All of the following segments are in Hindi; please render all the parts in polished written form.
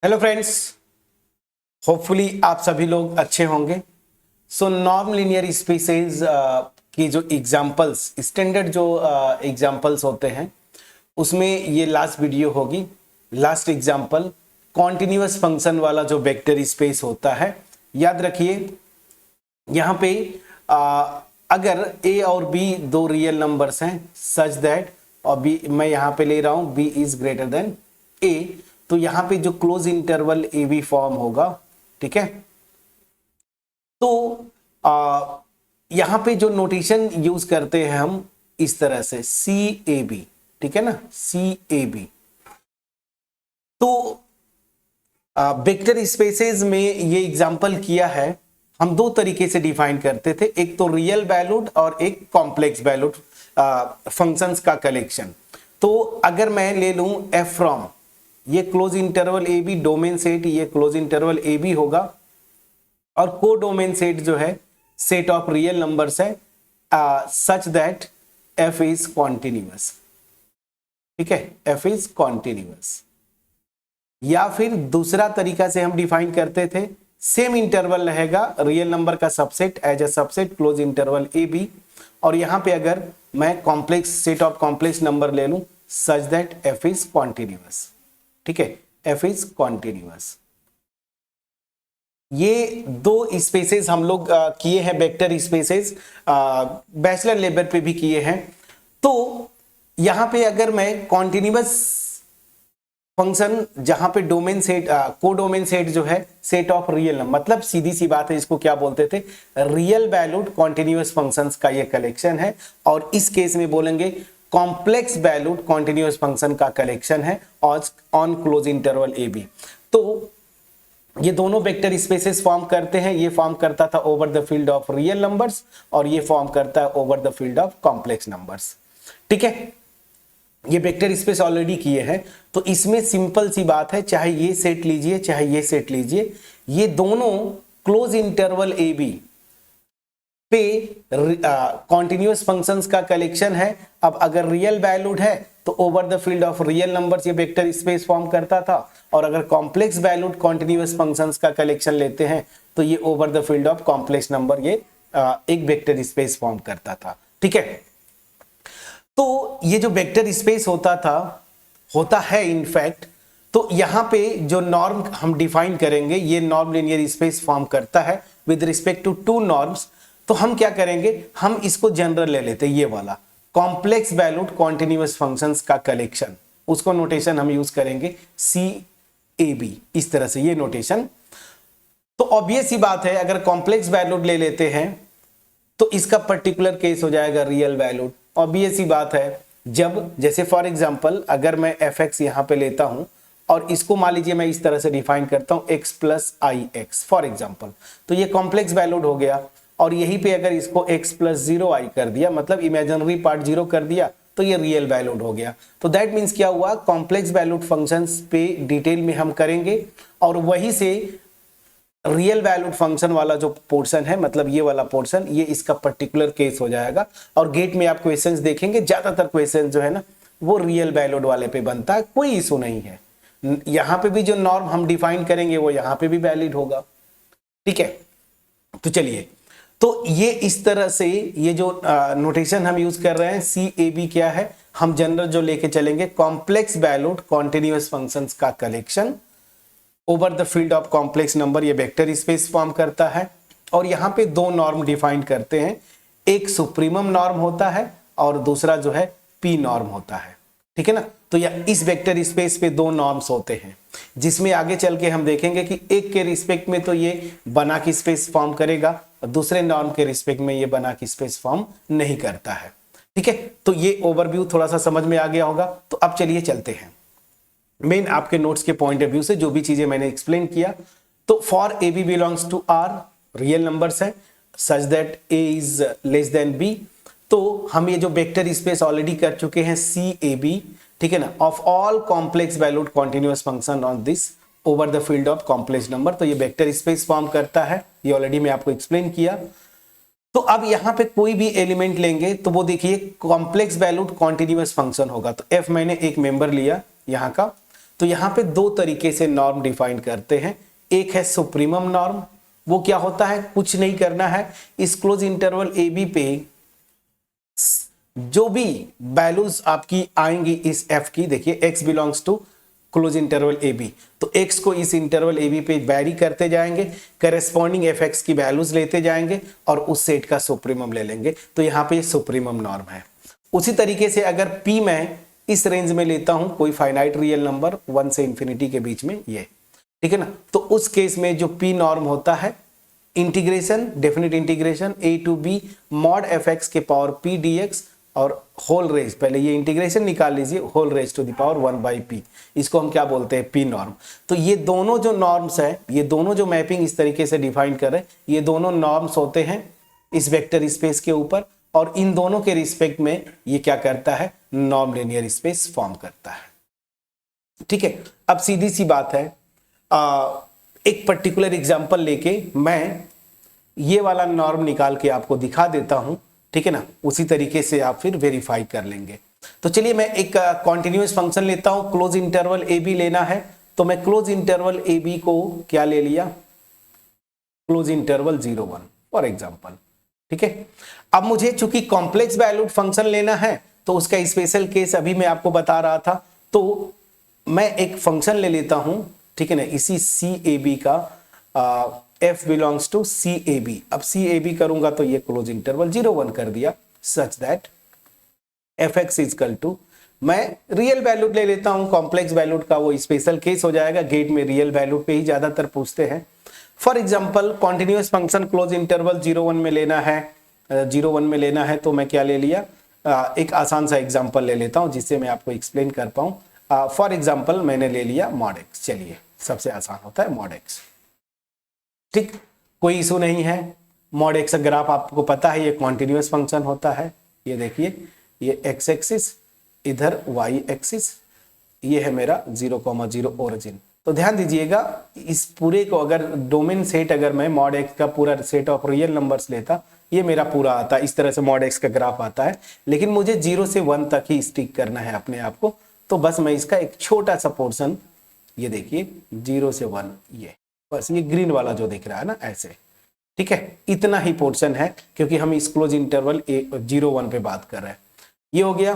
हेलो फ्रेंड्स, होपफुली आप सभी लोग अच्छे होंगे। सो नॉन लीनियर स्पेसेस की जो एग्जांपल्स, स्टैंडर्ड जो एग्जांपल्स होते हैं उसमें ये लास्ट वीडियो होगी। लास्ट एग्जांपल कॉन्टिन्यूअस फंक्शन वाला जो वेक्टर स्पेस होता है, याद रखिए यहाँ पे अगर a और b दो रियल नंबर्स हैं सच दैट, और b मैं यहाँ पे ले रहा हूँ b is greater than a, तो यहाँ पे जो close interval A B form होगा, ठीक है। तो यहाँ पे जो नोटेशन यूज करते हैं हम इस तरह से सी ए बी, ठीक है ना, सी ए बी। तो वेक्टर स्पेसेस में ये एग्जांपल किया है, हम दो तरीके से डिफाइन करते थे, एक तो रियल वैल्यूड और एक कॉम्प्लेक्स वैल्यूड फंक्शंस का कलेक्शन। तो अगर मैं ले लूं एफ फ्रॉम, ये close interval A B domain set, ये क्लोज इंटरवल ए बी होगा, और को डोमेन सेट जो है सेट ऑफ रियल नंबर्स है such that F is continuous, ठीक है, एफ इज कॉन्टिन्यूअस। या फिर दूसरा तरीका से हम डिफाइन करते थे, सेम इंटरवल रहेगा, रियल नंबर का subset as a subset close interval A B, और यहां पे अगर मैं complex set of complex number ले लूं such that F is continuous, ठीक है, एफ इज कॉन्टिन्यूअस। ये दो स्पेसेस हम लोग किए हैं, वेक्टर स्पेसेस बैचलर लेवल पे भी किए हैं। तो यहां पे अगर मैं कॉन्टिन्यूअस फंक्शन जहां पे डोमेन सेट को डोमेन सेट जो है सेट ऑफ रियल नंबर, मतलब सीधी सी बात है, इसको क्या बोलते थे, रियल वैल्यूड कॉन्टिन्यूअस फंक्शंस का ये कलेक्शन है, और इस केस में बोलेंगे कॉम्प्लेक्स वैल्यूड कॉन्टिन्यूअस फंक्शन का कलेक्शन है on close interval A B. तो ये दोनों वेक्टर स्पेसेस फॉर्म करते हैं, ये फॉर्म करता था over the field of real numbers, और ये फॉर्म करता है over the field of complex numbers, ठीक है। ये वेक्टर स्पेस ऑलरेडी किए हैं, तो इसमें सिंपल सी बात है, चाहे ये सेट लीजिए चाहे ये सेट लीजिए, ये दोनों क्लोज इंटरवल ए बी पे कॉन्टिन्यूअस फंक्शंस का कलेक्शन है। अब अगर रियल वैल्यूड है तो over the field of real numbers ये वेक्टर स्पेस फॉर्म करता था, और अगर कॉम्प्लेक्स वैल्यूड कॉन्टिन्यूअस फंक्शंस का कलेक्शन लेते हैं तो ये over the field of complex number ये एक वेक्टर स्पेस फॉर्म करता था, ठीक है। तो ये जो वेक्टर स्पेस होता है इनफैक्ट, तो यहां पे जो नॉर्म हम डिफाइन करेंगे, ये नॉर्म लीनियर स्पेस फॉर्म करता है with respect to two norms. तो हम क्या करेंगे, हम इसको जनरल ले लेते हैं, ये वाला कॉम्प्लेक्स वैल्यूड कॉन्टिन्यूअस फंक्शंस का कलेक्शन, उसको नोटेशन हम यूज करेंगे सी ए बी, इस तरह से ये नोटेशन। तो ऑब्वियस ही बात है, अगर कॉम्प्लेक्स वैल्यूड ले लेते हैं तो इसका पर्टिकुलर केस हो जाएगा रियल वैल्यूड। ऑब्वियस ही बात है, जब जैसे फॉर एग्जांपल अगर मैं एफ एक्स यहां पे लेता हूं और इसको मान लीजिए मैं इस तरह से डिफाइन करता हूं x plus I x for example, तो ये कॉम्प्लेक्स वैल्यूड हो गया, और यहीं पे अगर इसको x प्लस जीरो आई कर दिया, मतलब इमेजिनरी पार्ट जीरो कर दिया, तो ये रियल वैल्यूड हो गया। तो दैट मीन्स क्या हुआ, कॉम्प्लेक्स वैल्यूड फंक्शंस पे डिटेल में हम करेंगे, और वहीं से रियल वैल्यूड फंक्शन वाला जो पोर्शन है, मतलब ये वाला पोर्शन, ये इसका पर्टिकुलर केस हो जाएगा। और गेट में आप क्वेश्चंस देखेंगे, ज्यादातर क्वेश्चन जो है ना वो रियल वैल्यूड वाले पे बनता है, कोई इशू नहीं है। यहां पे भी जो नॉर्म हम डिफाइन करेंगे वो यहां पे भी वैलिड होगा, ठीक है। तो चलिए, तो ये इस तरह से ये जो नोटेशन हम यूज कर रहे हैं सी ए बी क्या है, हम जनरल जो लेके चलेंगे कॉम्प्लेक्स वैल्यूड कॉन्टिन्यूअस फंक्शंस का collection over the field of complex number, ये वेक्टर स्पेस फॉर्म करता है। और यहां पे दो नॉर्म डिफाइन करते हैं, एक सुप्रीमम नॉर्म होता है और दूसरा जो है पी नॉर्म होता है, ठीक है ना। तो इस वेक्टर स्पेस पे दो नॉर्म्स होते हैं, जिसमें आगे चल के हम देखेंगे कि एक के रिस्पेक्ट में तो ये बना की स्पेस फॉर्म करेगा, और दूसरे नॉर्म के रिस्पेक्ट में ये बना की स्पेस फॉर्म नहीं करता है, ठीक है। तो ये ओवरव्यू थोड़ा सा समझ में आ गया होगा। तो अब चलिए चलते हैं मेन आपके नोट्स के पॉइंट ऑफ व्यू से, जो भी चीजें मैंने एक्सप्लेन किया। तो for A B belongs to R, real numbers है such that A is less than B, तो हम ये जो वेक्टर स्पेस ऑलरेडी कर चुके हैं सी ए बी, ठीक है ना, of all complex valued continuous function on this over the field of complex number, तो ये वेक्टर स्पेस फॉर्म करता है, ये ऑलरेडी मैं आपको एक्सप्लेन किया। तो अब यहां पे कोई भी एलिमेंट लेंगे तो वो देखिए कॉम्प्लेक्स वैल्यूड कॉन्टिन्यूअस फंक्शन होगा। तो एफ मैंने एक मेंबर लिया यहां का, तो यहाँ पे दो तरीके से नॉर्म डिफाइन करते हैं। एक है सुप्रीमम नॉर्म, वो क्या होता है, कुछ नहीं करना है, इस क्लोज इंटरवल ए बी पे जो भी वैल्यूज आपकी आएंगी इस एफ की, देखिए X belongs to close interval A B, तो एक्स को इस इंटरवल ए बी पे वेरी करते जाएंगे, करेस्पॉन्डिंग एफ एक्स की वैल्यूज लेते जाएंगे और उस सेट का सुप्रीमम ले लेंगे, तो यहाँ पे सुप्रीमम नॉर्म है। उसी तरीके से अगर पी मैं इस रेंज में लेता हूं कोई फाइनाइट रियल नंबर 1 से इंफिनिटी के बीच में, ये ठीक है ना, तो उस केस में जो पी नॉर्म होता है integration, definite integration A to B mod F X के पावर पी डी एक्स और होल रेज, पहले ये इंटीग्रेशन निकाल लीजिए, whole raise to the power 1 by P, इसको हम क्या बोलते हैं, पी नॉर्म। तो ये दोनों जो नॉर्म्स है, ये दोनों जो मैपिंग इस तरीके से डिफाइन कर रहे हैं, ये दोनों नॉर्म्स होते हैं इस वेक्टर स्पेस के ऊपर, और इन दोनों के रिस्पेक्ट में ये क्या करता है, नॉन लीनियर स्पेस फॉर्म करता है। ठीक है, अब सीधी सी बात है, एक पर्टिकुलर एग्जांपल लेके मैं ये वाला नॉर्म निकाल के आपको दिखा देता हूं, ठीक है ना, उसी तरीके से आप फिर वेरीफाई कर लेंगे। तो चलिए मैं एक कॉन्टिन्यूअस फंक्शन लेता हूं, क्लोज इंटरवल ए बी लेना है, तो मैं क्लोज इंटरवल ए बी को क्या ले लिया, क्लोज इंटरवल 0 1 फॉर एग्जांपल। ठीक है, अब मुझे चूंकि कॉम्प्लेक्स वैल्यूड फंक्शन लेना है तो उसका स्पेशल केस अभी मैं आपको बता रहा था, तो मैं एक फंक्शन ले लेता हूं, ठीक है ना, इसी सी ए बी का f belongs to C A B. अब सी ए बी करूंगा तो ये क्लोज इंटरवल 0 1 कर दिया, such that F X is equal to, मैं रियल वैल्यूड ले लेता हूं, कॉम्प्लेक्स वैल्यूड का वो स्पेशल केस हो जाएगा, गेट में रियल वैल्यूड पे ही ज्यादातर पूछते हैं। For example continuous function close interval 0 1 में लेना है, 0 1 में लेना है, तो मैं क्या ले लिया, एक आसान सा एग्जाम्पल ले लेता हूं जिससे मैं आपको एक्सप्लेन कर पाऊं। फॉर एग्जाम्पल मैंने ले लिया मॉड एक्स, चलिए सबसे आसान होता है मॉड एक्स, ठीक, कोई इशू नहीं है। मॉड एक्स ग्राफ आपको पता है ये कॉन्टिन्यूअस फंक्शन होता है, ये देखिए ये एक्स एक्सिस, इधर वाई एक्सिस, ये है मेरा 0,0 ओरिजिन। तो ध्यान दीजिएगा, इस पूरे को अगर डोमेन सेट, अगर मैं मॉड एक्स का पूरा सेट ऑफ रियल नंबर्स लेता, ये मेरा पूरा आता है, इस तरह से मॉड एक्स का ग्राफ आता है, लेकिन मुझे 0 से 1 तक ही स्टिक करना है अपने आप को, तो बस मैं इसका एक छोटा सा पोर्शन, ये देखिए 0 से 1, ये बस ये ग्रीन वाला जो दिख रहा है ना, ऐसे, ठीक है, इतना ही पोर्शन है, क्योंकि हम इस क्लोज इंटरवल 0 1 पे बात कर रहे हैं। ये हो गया।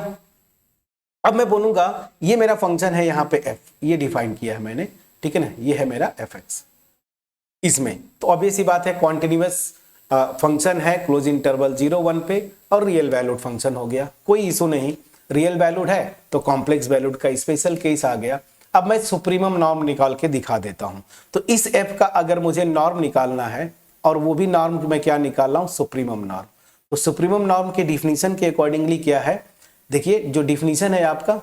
अब मैं बोलूंगा ये मेरा फंक्शन है, यहाँ पे f, ये डिफाइन किया है मैंने, ठीक है ना, ये है मेरा एफ एक्स इसमें, तो ऑब्वियस ही बात है कॉन्टिन्यूअस फंक्शन है क्लोज इंटरवल 0 1 पे, और रियल वैल्यूड फंक्शन हो गया, कोई इशू नहीं, रियल वैल्यूड है तो कॉम्प्लेक्स वैल्यूड का स्पेशल केस आ गया। अब मैं सुप्रीमम नॉर्म निकाल के दिखा देता हूं, तो इस एफ का अगर मुझे नॉर्म निकालना है, और वो भी नॉर्म मैं क्या निकाल रहा हूं, सुप्रीमम नॉर्म, तो सुप्रीमम नॉर्म के डिफिनीशन के अकॉर्डिंगली क्या है, देखिए जो डिफिनीशन है आपका,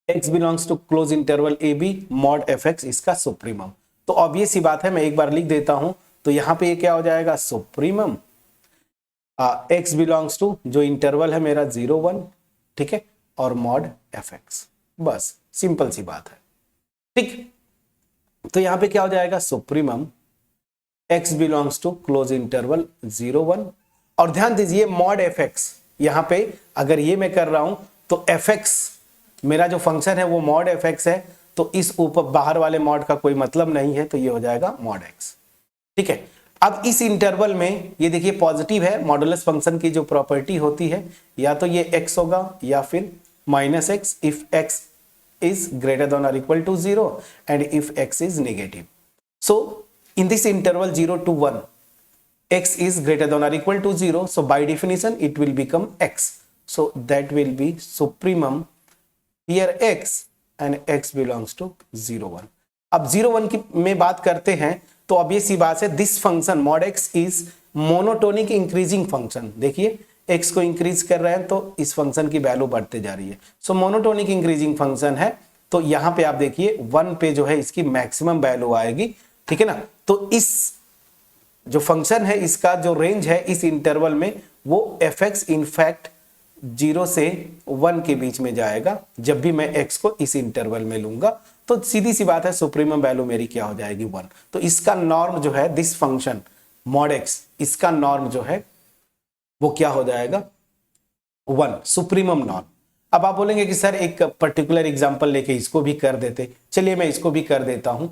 x belongs to close interval A B mod F X, इसका सुप्रीमम, तो ऑब्वियस सी बात है, मैं एक बार लिख देता हूं, तो यहां पे ये क्या हो जाएगा, सुप्रीमम x बिलोंग्स टू, जो इंटरवल है मेरा 0 1, ठीक है, और मॉड एफ एक्स, बस सिंपल सी बात है, ठीक। तो यहां पे क्या हो जाएगा, supremum x belongs to close interval 0 1, और ध्यान दीजिए मॉड एफ एक्स, यहां पे अगर ये मैं कर रहा हूं तो एफ एक्स मेरा जो फंक्शन है वो मॉड एफ एक्स है, तो इस ऊपर बाहर वाले मॉड का कोई मतलब नहीं है, तो ये हो जाएगा मॉड एक्स, ठीक है। अब इस इंटरवल में ये देखिए पॉजिटिव है, मॉडुलस फंक्शन की जो प्रॉपर्टी होती है, या तो ये x होगा या फिर -x if x is greater than or equal to 0 and if x is negative. So in this interval 0 to 1, x is greater than or equal to 0, so by definition it will become x, so that will be supremum here x and x belongs to 0 1. अब 0 1 की में बात करते हैं तो ऑब्वियस सी बात है, this function mod x is monotonic increasing function, देखिए x को इंक्रीज कर रहे हैं तो इस फंक्शन की वैल्यू बढ़ते जा रही है, सो मोनोटोनिक इंक्रीजिंग फंक्शन है, तो यहां पे आप देखिए 1 पे जो है इसकी मैक्सिमम वैल्यू आएगी, ठीक है ना। तो इस जो फंक्शन है इसका जो रेंज है इस इंटरवल में, वो एफ एक्स इनफैक्ट 0 से 1 के बीच में जाएगा, जब भी मैं x को इस इंटरवल में लूंगा, तो सीधी सी बात है सुप्रीमम वैल्यू मेरी क्या हो जाएगी, 1। तो इसका नॉर्म जो है दिस फंक्शन मॉड x, इसका नॉर्म जो है वो क्या हो जाएगा, 1, सुप्रीमम नॉर्म। अब आप बोलेंगे कि सर एक पर्टिकुलर एग्जांपल लेके इसको भी कर देते, चलिए मैं इसको भी कर देता हूं।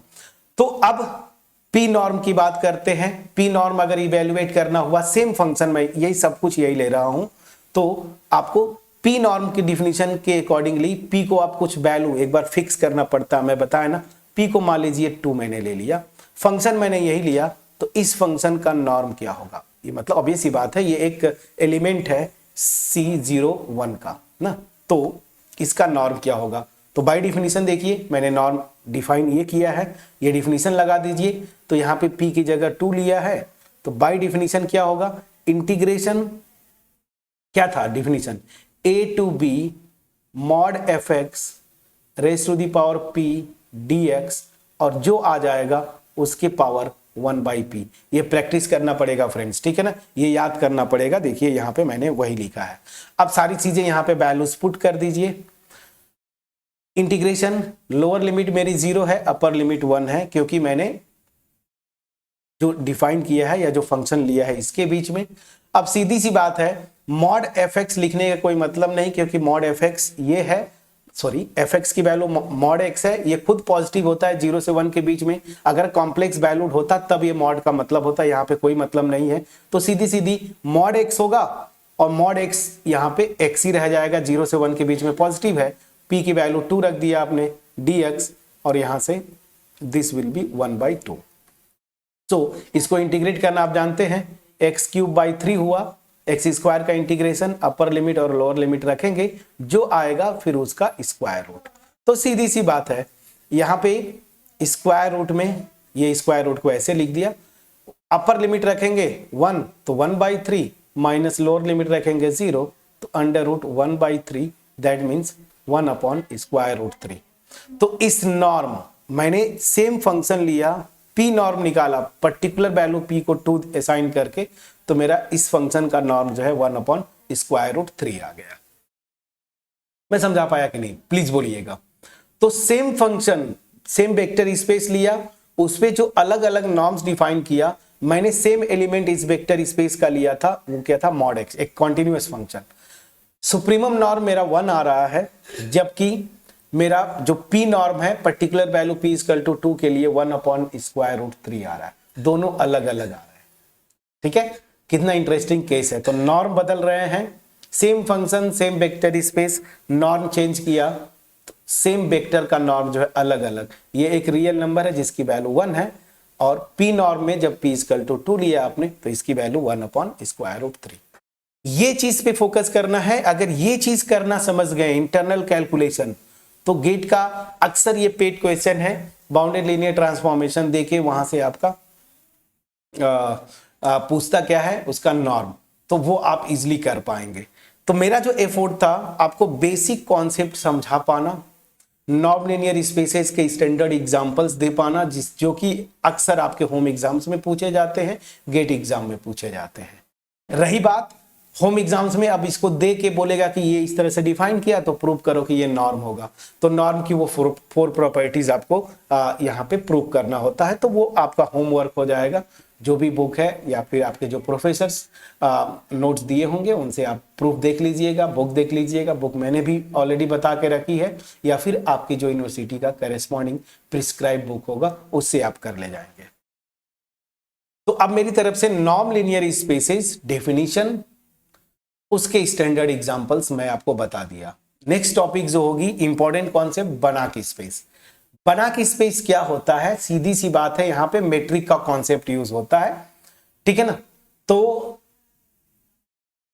तो अब पी नॉर्म की बात करते हैं। पी नॉर्म अगर इवेल्युएट करना हुआ, सेम फंक्शन में यही सब कुछ यही ले रहा हूं, तो आपको पी नॉर्म की डिफिनीशन के अकॉर्डिंगली पी को आप कुछ वैल्यू एक बार फिक्स करना पड़ता है। मैं बताया ना, पी को मान लीजिए 2 मैंने ले लिया, फंक्शन मैंने यही लिया, तो इस फंक्शन का नॉर्म क्या होगा? ये मतलब ऑब्वियस सी बात है, ये एक एलिमेंट है C01 का ना, तो इसका नॉर्म क्या होगा? तो बाय डिफिनीशन देखिए मैंने नॉर्म डिफाइन ये किया है, ये डिफिनीशन लगा दीजिए। तो यहाँ पे p की जगह 2 लिया है, तो बाय डिफिनीशन क्या होगा? इंटीग्रेशन क्या था definition? a to b mod fx raise to the power p dx, और जो आ जाएगा उसके पावर 1/p। ये प्रैक्टिस करना पड़ेगा फ्रेंड्स, ठीक है ना, ये याद करना पड़ेगा। देखिए यहाँ पे मैंने वही लिखा है। अब सारी चीजें यहाँ पे वैल्यूज पुट कर दीजिए। इंटीग्रेशन, लोअर लिमिट मेरी 0 है, अपर लिमिट 1 है, क्योंकि मैंने जो डिफाइन किया है या जो फंक्शन लिया है इसके बीच में। अब सीधी सी बात है, मॉड fx लिखने का कोई मतलब नहीं, क्योंकि मॉड fx ये है, सॉरी fx की वैल्यू मॉड x है, ये खुद पॉजिटिव होता है 0 से 1 के बीच में। अगर कॉम्प्लेक्स वैल्यूड होता तब ये मॉड का मतलब होता, यहाँ पे कोई मतलब नहीं है। तो सीधी सीधी मॉड x होगा, और मॉड x यहाँ पे x ही रह जाएगा, 0 से 1 के बीच में पॉजिटिव है। p की वैल्यू 2 रख दिया आपने dx, और यहां से दिस विल बी 1/2। तो इसको इंटीग्रेट करना आप जानते हैं, x³/3 हुआ, x² का इंटीग्रेशन, अपर लिमिट और लोअर लिमिट रखेंगे, जो आएगा फिर उसका स्क्वायर रूट। तो सीधी सी बात है, यहाँ पे स्क्वायर रूट में ये स्क्वायर रूट को ऐसे लिख दिया, अपर लिमिट रखेंगे 1 तो 1/3 माइनस लोअर लिमिट रखेंगे 0 तो √1/3, दैट मीन्स 1/√3। तो इस नॉर्म मैंने सेम फंक्शन लिया, पी नॉर्म निकाला, पर्टिकुलर वैल्यू पी को 2 असाइन करके, तो मेरा इस फंक्शन का नॉर्म जो है 1/√3 आ गया। मैं समझा पाया कि नहीं? प्लीज बोलिएगा। तो same function, same vector space लिया, उस पे जो अलग अलग नॉर्म्स डिफाइन किया, मैंने सेम एलिमेंट इस वेक्टर स्पेस का लिया था, वो क्या था? मॉड x, एक कॉन्टिन्यूअस फंक्शन। सुप्रीमम नॉर्म मेरा 1 आ रहा है, जबकि मेरा जो p नॉर्म है पर्टिकुलर वैल्यू p = 2 के लिए 1/√3 आ रहा है। दोनों अलग अलग आ रहे हैं, ठीक है? कितना इंटरेस्टिंग केस है। तो नॉर्म बदल रहे हैं, same function same vector space, norm change किया, तो सेम वेक्टर का नॉर्म जो है अलग अलग। ये एक रियल नंबर है जिसकी वैल्यू 1 है, और p नॉर्म में जब p = 2 लिया आपने, तो इसकी वैल्यू 1/√3। ये चीज पे फोकस करना है। अगर ये चीज करना समझ गए, इंटरनल कैलकुलेशन, तो गेट का अक्सर ये पेड क्वेश्चन है, बाउंडेड लीनियर ट्रांसफॉर्मेशन देके वहां से आपका पूछता क्या है? उसका नॉर्म, तो वो आप इजीली कर पाएंगे। तो मेरा जो एफर्ट था आपको बेसिक कॉन्सेप्ट समझा पाना, नॉन लीनियर स्पेसेस के स्टैंडर्ड एग्जांपल्स दे पाना, जो कि अक्सर आपके होम एग्जाम्स में पूछे जाते हैं, गेट एग्जाम में पूछे जाते हैं। रही बात होम एग्जाम्स में, अब इसको दे के बोलेगा कि ये इस तरह से डिफाइन किया, तो प्रूव करो कि ये नॉर्म होगा। तो नॉर्म की वो 4 प्रॉपर्टीज आपको यहाँ पे प्रूव करना होता है। तो वो आपका होमवर्क हो जाएगा। जो भी बुक है या फिर आपके जो प्रोफेसर्स नोट्स दिए होंगे उनसे आप प्रूफ देख लीजिएगा, बुक देख लीजिएगा। बुक मैंने भी ऑलरेडी बता के रखी है, या फिर आपकी जो यूनिवर्सिटी का करेस्पॉन्डिंग प्रिस्क्राइब बुक होगा उससे आप कर ले जाएंगे। तो अब मेरी तरफ से नॉन लीनियर स्पेसेस डेफिनेशन, उसके स्टैंडर्ड एग्जांपल्स मैं आपको बता दिया। नेक्स्ट टॉपिक जो होगी इंपॉर्टेंट कॉन्सेप्ट, बनाक स्पेस। बनाक स्पेस क्या होता है? सीधी सी बात है, यहां पे मेट्रिक का कॉन्सेप्ट यूज होता है, ठीक है ना। तो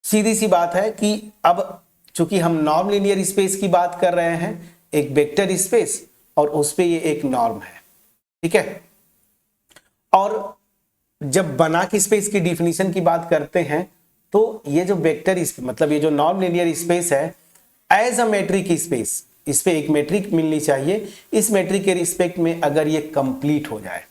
सीधी सी बात है कि अब चूंकि हम नॉन लीनियर स्पेस की बात कर रहे हैं, एक वेक्टर स्पेस और उस पे ये एक नॉर्म है, ठीक है। और जब बनाक स्पेस की डिफिनीशन की बात करते हैं, तो ये जो वेक्टर मतलब ये जो नॉन लीनियर स्पेस है, एज अ मेट्रिक स्पेस, इस पे एक मेट्रिक मिलनी चाहिए। इस मेट्रिक के रिस्पेक्ट में अगर ये कंप्लीट हो जाए,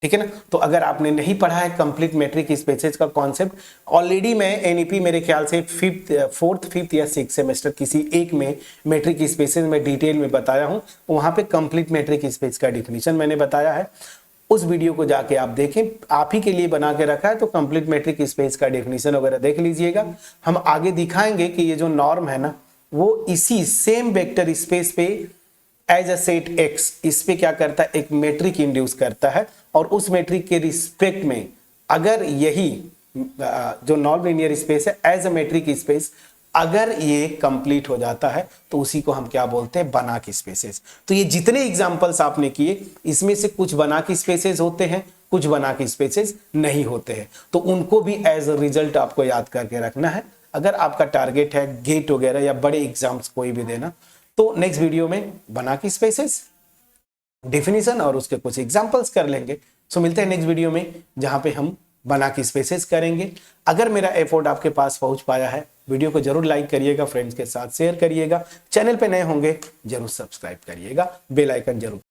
ठीक है ना। तो अगर आपने नहीं पढ़ा है कंप्लीट मेट्रिक स्पेसेस का कॉन्सेप्ट, ऑलरेडी मैं एनईपी मेरे ख्याल से 4th 5th या 6th सेमेस्टर किसी एक में मेट्रिक स्पेसेस में डिटेल में बताया हूं। वहां पे कंप्लीट मेट्रिक स्पेस का डिफिनीशन मैंने बताया है। उस वीडियो को जाके आप देखें, आप ही के लिए बना के रखा है, तो कंप्लीट मेट्रिक स्पेस का डेफिनेशन वगैरह देख लीजिएगा। हम आगे दिखाएंगे कि ये जो नॉर्म है ना, वो इसी सेम वेक्टर स्पेस पे एज अ सेट एक्स इस पे क्या करता है, एक मैट्रिक इंड्यूस करता है, और उस मैट्रिक के रिस्पेक्ट में अगर यही जो नॉन लीनियर स्पेस है एज अ मैट्रिक स्पेस अगर ये कंप्लीट हो जाता है तो उसी को हम क्या बोलते हैं, बनाक स्पेसेस। तो ये जितने एग्जांपल्स आपने किए इसमें से कुछ बनाक स्पेसेस होते हैं, कुछ बनाक स्पेसेस नहीं होते हैं, तो उनको भी एज अ रिजल्ट आपको याद करके रखना है। अगर आपका टारगेट है गेट वगैरह या बड़े एग्जाम्स कोई भी देना, तो नेक्स्ट वीडियो में बनाक स्पेसेस डेफिनेशन और उसके कुछ एग्जांपल्स कर लेंगे। सो मिलते हैं नेक्स्ट वीडियो में जहां पे हम बनाक स्पेसेस करेंगे। अगर मेरा एफर्ट आपके पास पहुंच पाया है, वीडियो को जरूर लाइक करिएगा, फ्रेंड्स के साथ शेयर करिएगा, चैनल पे नए होंगे जरूर सब्सक्राइब करिएगा, बेल आइकन जरूर